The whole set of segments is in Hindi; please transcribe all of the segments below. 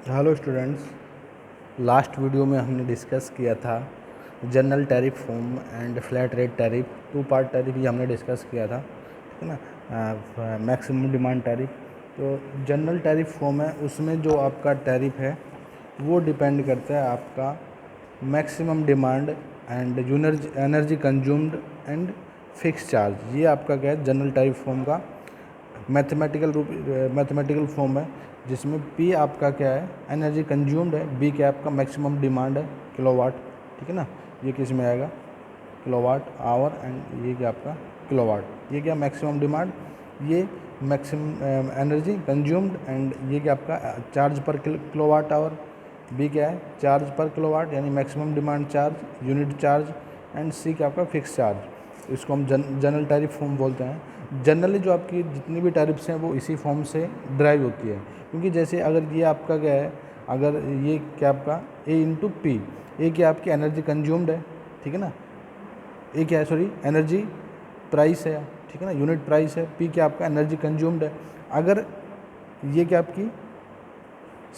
Hello students. लास्ट वीडियो में हमने डिस्कस किया था general tariff form and flat rate tariff, two part tariff ये हमने डिस्कस किया था, ठीक है ना। मैक्सिमम डिमांड टैरिफ, तो जनरल टैरिफ फॉर्म है, उसमें जो आपका टैरिफ है वो डिपेंड करता है आपका maximum demand and energy consumed and fix charge. ये आपका क्या है, जनरल टैरिफ फॉर्म का मैथमेटिकल फॉर्म है, जिसमें पी आपका क्या है, एनर्जी कंज्यूम्ड है, बी क्या आपका मैक्सिमम डिमांड है, किलोवाट, ठीक है ना। ये किस में आएगा, किलोवाट आवर, एंड ये क्या आपका किलोवाट। ये क्या मैक्सिमम डिमांड, ये मैक्सिमम एनर्जी कंज्यूम्ड, एंड ये क्या आपका चार्ज पर किलोवाट आवर। बी क्या है, चार्ज पर किलोवाट यानी maximum demand charge, unit charge, and see क्या आपका फिक्स चार्ज। इसको हम जनरल टैरिफ फॉर्म बोलते हैं। जनरली जो आपकी जितनी भी टैरिफ्स हैं वो इसी फॉर्म से ड्राइव होती है, क्योंकि जैसे अगर ये आपका क्या है, अगर ये क्या आपका ए इंटू पी, ए क्या आपकी एनर्जी कंज्यूम्ड है, ठीक है ना, ए क्या है, सॉरी एनर्जी प्राइस है, ठीक है ना, यूनिट प्राइस है, पी क्या आपका एनर्जी कंज्यूम्ड है। अगर ये क्या आपकी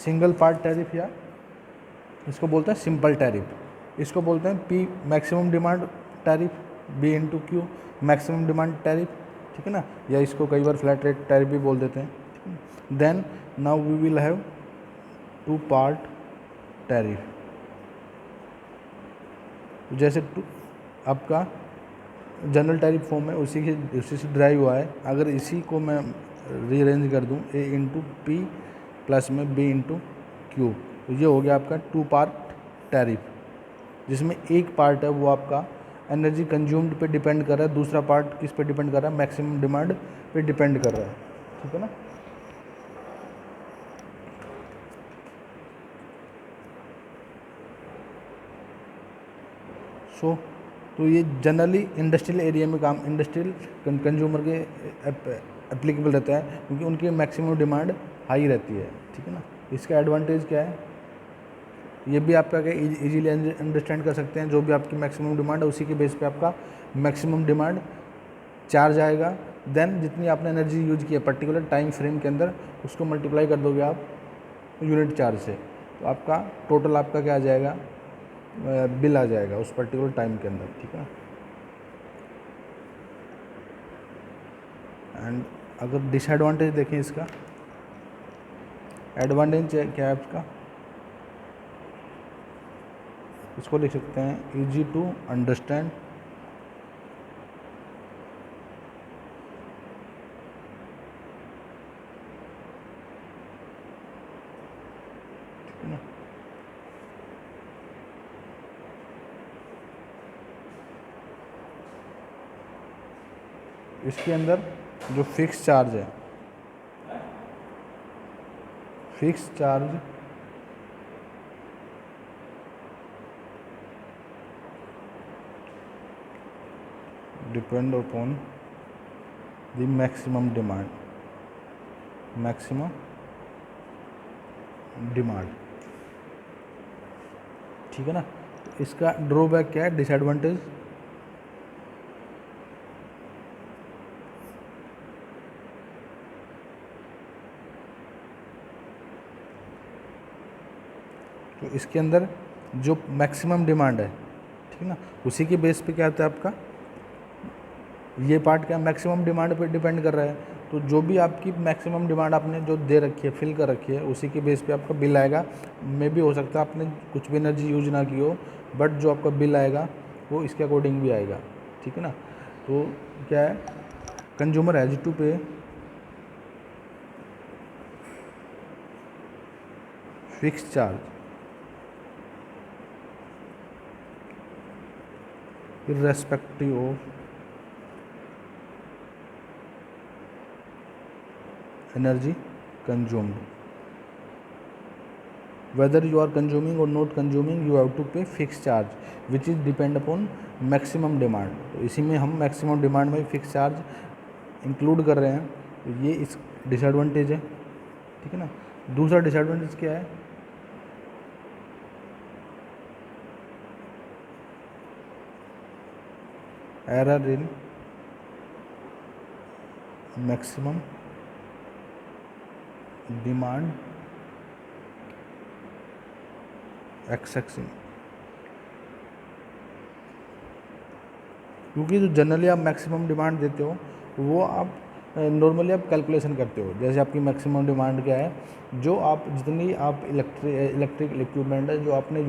सिंगल पार्ट टैरिफ, या इसको बोलते हैं सिंपल टैरिफ, इसको बोलते हैं P maximum demand tariff, B into Q maximum demand tariff, ठीक है ना, या इसको कई बार फ्लैट रेट टैरिफ भी बोल देते हैं। Then now we will have two part tariff. जैसे आपका जनरल टैरिफ फॉर्म है उसी से ड्राइव हुआ है। अगर इसी को मैं रीअरेंज कर दूं, ए इंटू पी प्लस में बी इंटू क्यू, तो ये हो गया आपका टू पार्ट टैरिफ, जिसमें एक पार्ट है वो आपका एनर्जी कंज्यूम्ड पे डिपेंड कर रहा है, दूसरा पार्ट किस पे डिपेंड कर रहा है, मैक्सिमम डिमांड पे डिपेंड कर रहा है, ठीक है ना। सो तो ये जनरली इंडस्ट्रियल एरिया में काम, इंडस्ट्रियल कंज्यूमर के एप्लीकेबल रहता है, क्योंकि उनकी मैक्सिमम डिमांड हाई रहती है, ठीक है ना। इसका एडवांटेज क्या है, ये भी आपका क्या इजीली अंडरस्टैंड कर सकते हैं। जो भी आपकी मैक्सिमम डिमांड है उसी के बेस पे आपका मैक्सिमम डिमांड चार्ज आएगा। देन जितनी आपने एनर्जी यूज की है पर्टिकुलर टाइम फ्रेम के अंदर, उसको मल्टीप्लाई कर दोगे आप यूनिट चार्ज से, तो आपका टोटल आपका क्या आ जाएगा, बिल आ जाएगा उस पर्टिकुलर टाइम के अंदर, ठीक है ना। एंड अगर डिसएडवांटेज देखें इसका, एडवांटेज क्या है इसका, इसको लिख सकते हैं इजी टू अंडरस्टैंड, ठीक है ना। इसके अंदर जो फिक्स चार्ज है, fix charge depend upon the maximum demand, maximum demand, ठीक है ना। तो इसका ड्रॉबैक क्या है, डिसएडवांटेज, तो इसके अंदर जो मैक्सिमम डिमांड है, ठीक है ना, उसी के बेस पे क्या आता है आपका, ये पार्ट क्या मैक्सिमम डिमांड पे डिपेंड कर रहा है। तो जो भी आपकी मैक्सिमम डिमांड आपने जो दे रखी है, फिल कर रखी है, उसी के बेस पे आपका बिल आएगा। मे भी हो सकता है आपने कुछ भी एनर्जी यूज ना की हो, बट जो आपका बिल आएगा वो इसके अकॉर्डिंग भी आएगा, ठीक है ना। तो क्या है, कंज्यूमर हैज टू पे fix charge irrespective of energy consumed. Whether you are consuming or not consuming, you have to pay fixed charge, which is depend upon maximum demand. तो इसी में हम मैक्सिमम डिमांड में फिक्स चार्ज इंक्लूड कर रहे हैं, तो ये इस डिसएडवांटेज है, ठीक है ना। दूसरा डिसएडवांटेज क्या है, error in maximum demand accessing, क्योंकि जो जनरली आप मैक्सिमम डिमांड देते हो वो आप नॉर्मली आप कैलकुलेशन करते हो। जैसे आपकी मैक्सिमम डिमांड क्या है, जो आप जितनी आप इलेक्ट्रिकल इक्विपमेंट है जो आपने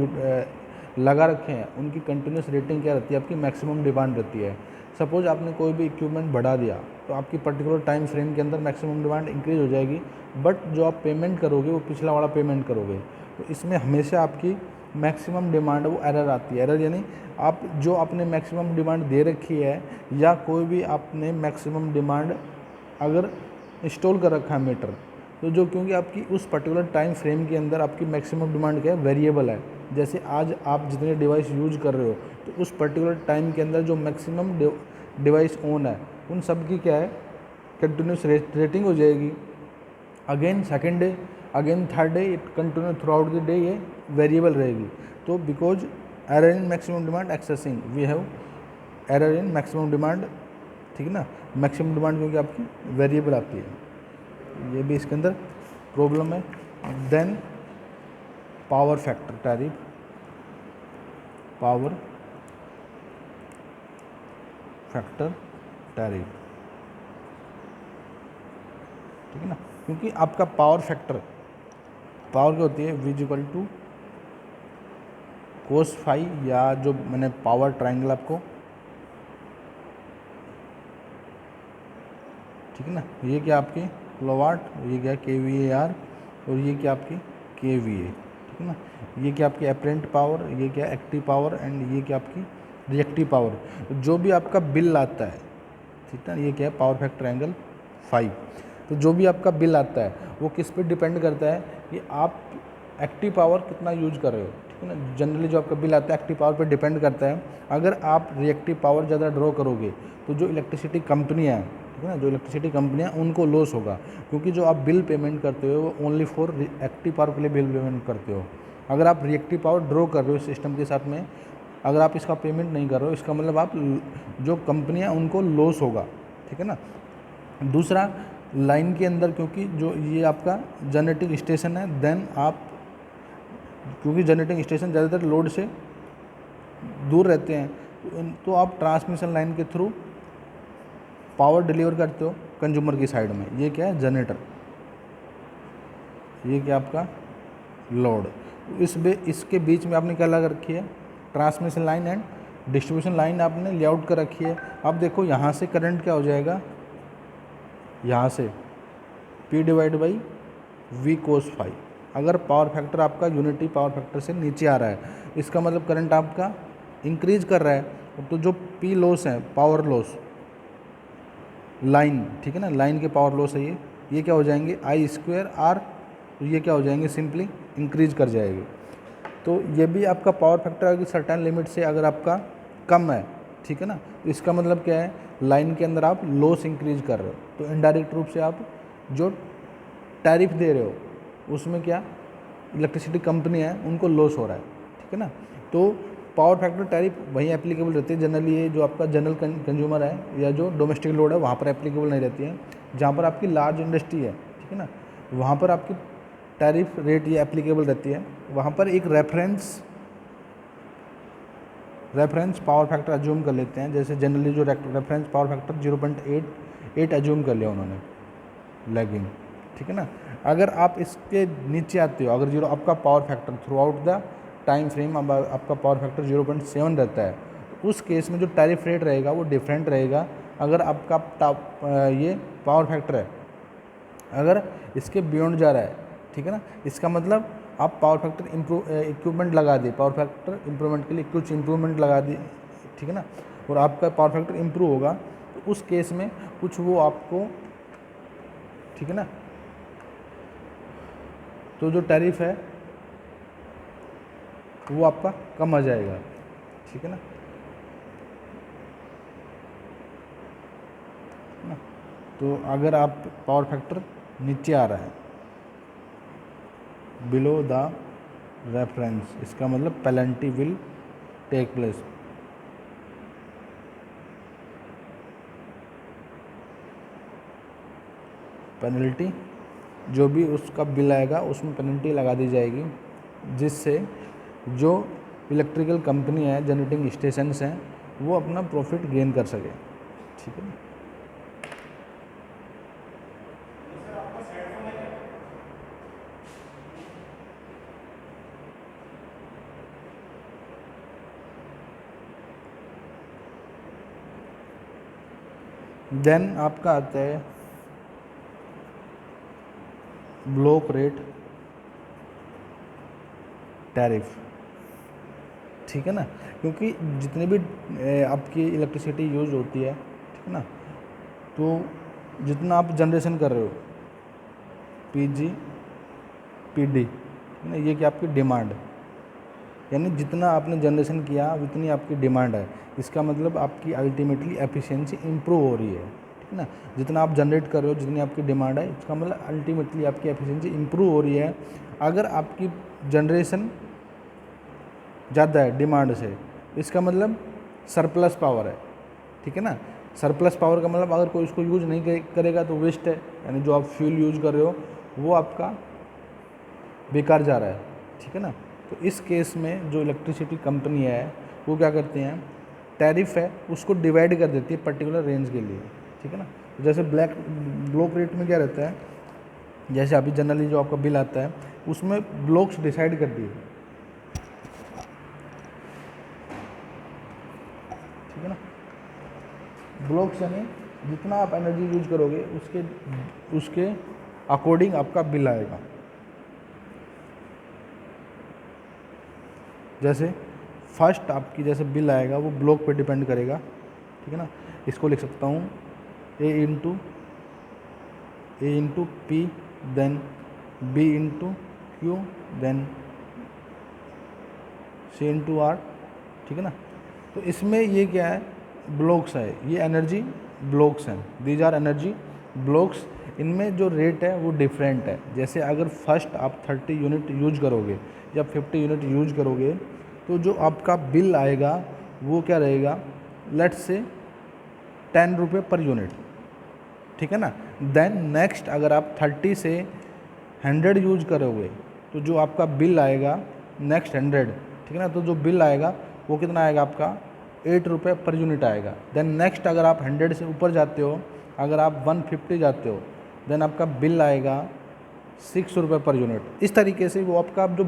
लगा रखे हैं उनकी कंटिन्यूस रेटिंग क्या रहती है, आपकी मैक्सिमम डिमांड रहती है। सपोज आपने कोई भी इक्विपमेंट बढ़ा दिया तो आपकी पर्टिकुलर टाइम फ्रेम के अंदर मैक्सिमम डिमांड इंक्रीज हो जाएगी, बट जो आप पेमेंट करोगे वो पिछला वाला पेमेंट करोगे। तो इसमें हमेशा आपकी मैक्सिमम डिमांड वो एरर आती है। एरर यानी आप जो आपने मैक्सिमम डिमांड दे रखी है या कोई भी आपने मैक्सिमम डिमांड अगर इंस्टॉल कर रखा है मीटर, तो जो क्योंकि आपकी उस पर्टिकुलर टाइम फ्रेम के अंदर आपकी मैक्सिमम डिमांड क्या है, वेरिएबल है। जैसे आज आप जितने डिवाइस यूज कर रहे हो तो उस पर्टिकुलर टाइम के अंदर जो मैक्सिमम डिवाइस ऑन है उन सब की क्या है, कंटिन्यूस रेटिंग हो जाएगी। Again second day, again third day, it continue throughout the day ये वेरिएबल रहेगी। तो because error in maximum demand accessing, we have error in maximum demand, ठीक है ना। मैक्सिमम डिमांड क्योंकि आपकी वेरिएबल आती है, ये भी इसके अंदर प्रॉब्लम है। Then power factor tariff, power factor tariff, ठीक है ना। क्योंकि आपका पावर फैक्टर, पावर क्या होती है, V equal to cos phi, या जो मैंने पावर ट्रायंगल आपको, ठीक है ना। ये क्या आपकी किलोवाट, ये क्या kVAR, और ये क्या आपकी kVA, ठीक है ना। ये क्या आपकी एपरेंट पावर, ये क्या एक्टिव पावर, एंड ये क्या आपकी रिएक्टिव पावर। जो भी आपका बिल आता है, ठीक है ना, ये क्या है पावर फैक्टर एंगल 5। तो जो भी आपका बिल आता है वो किस पे डिपेंड करता है कि आप एक्टिव पावर कितना यूज कर रहे हो, ठीक है ना। जनरली जो आपका बिल आता है एक्टिव पावर पे डिपेंड करता है। अगर आप रिएक्टिव पावर ज़्यादा ड्रॉ करोगे तो जो इलेक्ट्रिसिटी कंपनियाँ हैं, ठीक है ना, जो इलेक्ट्रिसिटी कंपनियाँ उनको लॉस होगा, क्योंकि जो आप बिल पेमेंट करते हो वो ओनली फॉर एक्टिव पावर के लिए बिल पेमेंट करते हो। अगर आप रिएक्टिव पावर ड्रॉ कर रहे हो सिस्टम के साथ में, अगर आप इसका पेमेंट नहीं कर रहे हो, इसका मतलब आप जो कंपनियाँ उनको लॉस होगा, ठीक है ना। दूसरा, लाइन के अंदर क्योंकि जो ये आपका जनरेटिंग स्टेशन है, देन आप क्योंकि जनरेटिंग स्टेशन ज़्यादातर लोड से दूर रहते हैं, तो आप ट्रांसमिशन लाइन के थ्रू पावर डिलीवर करते हो कंज्यूमर की साइड में। ये क्या है, जनरेटर, ये क्या आपका लोड। इसके बीच में आपने क्या लगा रखी है, transmission line and distribution line आपने लेआउट कर रखी है। अब देखो यहाँ से करंट क्या हो जाएगा, यहाँ से P divide by V cos phi. अगर पावर फैक्टर आपका यूनिटी पावर फैक्टर से नीचे आ रहा है, इसका मतलब करंट आपका इंक्रीज कर रहा है। तो जो P लॉस है, पावर लॉस लाइन, ठीक है ना, लाइन के पावर लॉस है ये क्या हो जाएंगे I²R, तो ये क्या हो जाएंगे, सिंपली इंक्रीज कर जाएंगे। तो ये भी आपका पावर फैक्टर अगर सर्टेन लिमिट से अगर आपका कम है, ठीक है ना, तो इसका मतलब क्या है, लाइन के अंदर आप लॉस इंक्रीज कर रहे हो। तो इनडायरेक्ट रूप से आप जो टैरिफ दे रहे हो उसमें क्या इलेक्ट्रिसिटी कंपनी है उनको लॉस हो रहा है, ठीक है ना। तो पावर फैक्टर टैरिफ वहीं एप्लीकेबल रहती है जनरली, ये जो आपका जनरल कंज्यूमर है या जो डोमेस्टिक लोड है वहाँ पर एप्लीकेबल नहीं रहती है। जहाँ पर आपकी लार्ज इंडस्ट्री है, ठीक है ना, वहाँ पर आपकी टैरिफ रेट ये एप्लीकेबल रहती है। वहाँ पर एक रेफरेंस पावर फैक्टर अज्यूम कर लेते हैं। जैसे जनरली जो रेफरेंस पावर फैक्टर 0.88 अज्यूम कर लिया उन्होंने लैगिंग, ठीक है ना। अगर आप इसके नीचे आते हो, अगर जीरो आपका power factor through out the time frame आपका पावर फैक्टर 0.7 रहता है, तो उस केस में जो टैरिफ रेट रहेगा वो डिफरेंट रहेगा। अगर आपका ये पावर फैक्टर है अगर इसके बियॉन्ड जा रहा है, ठीक है ना, इसका मतलब आप पावर फैक्टर इक्विपमेंट लगा दिए, पावर फैक्टर इम्प्रूवमेंट के लिए कुछ इम्प्रूवमेंट लगा दिए, ठीक है ना, और आपका पावर फैक्टर इम्प्रूव होगा, तो उस केस में कुछ वो आपको, ठीक है ना, तो जो टैरिफ है वो आपका कम आ जाएगा, ठीक है ना। तो अगर आप पावर फैक्टर नीचे आ रहा है बिलो द रेफरेंस, इसका मतलब penalty will take place. Penalty जो भी उसका बिल आएगा उसमें पेनल्टी लगा दी जाएगी, जिससे जो इलेक्ट्रिकल कंपनी है, जनरेटिंग स्टेशंस हैं, वो अपना प्रॉफिट गेन कर सके। ठीक है ना। देन आपका आता है ब्लॉक रेट टैरिफ। ठीक है ना, क्योंकि जितने भी आपकी इलेक्ट्रिसिटी यूज होती है, ठीक है ना, तो जितना आप जनरेशन कर रहे हो पीजी पीडी, है ना, ये कि आपकी डिमांड, यानी जितना आपने जनरेशन किया उतनी आपकी डिमांड है। इसका मतलब आपकी अल्टीमेटली एफिशिएंसी इंप्रूव हो रही है। ठीक है ना, जितना आप जनरेट कर रहे हो, जितनी आपकी डिमांड है, इसका मतलब अल्टीमेटली आपकी एफिशिएंसी इंप्रूव हो रही है। अगर आपकी जनरेशन ज़्यादा है डिमांड से, इसका मतलब सरप्लस पावर है। ठीक है ना, सरप्लस पावर का मतलब अगर कोई उसको यूज़ नहीं करेगा तो वेस्ट है, यानी जो आप फ्यूल यूज़ कर रहे हो वो आपका बेकार जा रहा है। ठीक है ना, तो इस केस में जो इलेक्ट्रिसिटी कंपनी है वो क्या करते हैं, टैरिफ है उसको डिवाइड कर देती है पर्टिकुलर रेंज के लिए। ठीक है ना, तो जैसे ब्लॉक रेट में क्या रहता है, जैसे अभी जनरली जो आपका बिल आता है उसमें ब्लॉक्स डिसाइड कर दिए। ठीक है ना, ब्लॉक्स यानी जितना आप एनर्जी यूज करोगे उसके उसके अकॉर्डिंग आपका बिल आएगा। जैसे फर्स्ट आपकी जैसे बिल आएगा वो ब्लॉक पे डिपेंड करेगा। ठीक है ना, इसको लिख सकता हूँ A into P, then B into Q, then C into R. ठीक है ना, तो इसमें ये क्या है, ब्लॉक्स है, ये एनर्जी ब्लॉक्स हैं, दीज आर एनर्जी ब्लॉक्स। इनमें जो रेट है वो डिफरेंट है। जैसे अगर फर्स्ट आप 30 यूनिट यूज करोगे या 50 यूनिट यूज करोगे तो जो आपका बिल आएगा वो क्या रहेगा, लेट्स से 10 रुपये पर यूनिट। ठीक है ना, देन नेक्स्ट अगर आप 30 से 100 यूज करोगे तो जो आपका बिल आएगा नेक्स्ट 100, ठीक है ना, तो जो बिल आएगा वो कितना आएगा आपका 8 रुपये पर यूनिट आएगा। देन नेक्स्ट अगर आप 100 से ऊपर जाते हो, अगर आप 150 जाते हो, देन आपका बिल आएगा 6 रुपये पर यूनिट। इस तरीके से वो आपका जो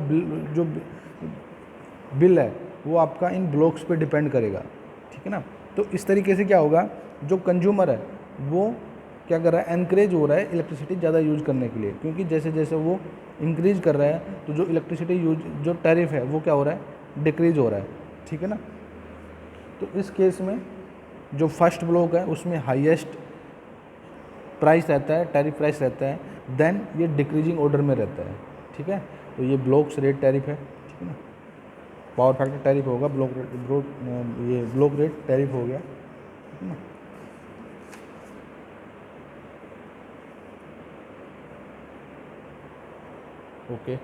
बिल है वो आपका इन ब्लॉक्स पे डिपेंड करेगा। ठीक है ना, तो इस तरीके से क्या होगा, जो कंज्यूमर है वो क्या कर रहा है, एनकरेज हो रहा है इलेक्ट्रिसिटी ज़्यादा यूज करने के लिए, क्योंकि जैसे जैसे वो इंक्रीज कर रहा है तो जो इलेक्ट्रिसिटी यूज जो टैरिफ है वो क्या हो रहा है, डिक्रीज हो रहा है। ठीक है ना, तो इस केस में जो फर्स्ट ब्लॉक है उसमें हाईएस्ट प्राइस रहता है, टैरिफ प्राइस रहता है, देन ये डिक्रीजिंग ऑर्डर में रहता है। ठीक है, तो ये ब्लॉक्स रेट टैरिफ है। ठीक है ना, पावर फैक्टर टैरिफ होगा, ये ब्लॉक रेट टैरिफ हो गया। ठीक है ना, ओके।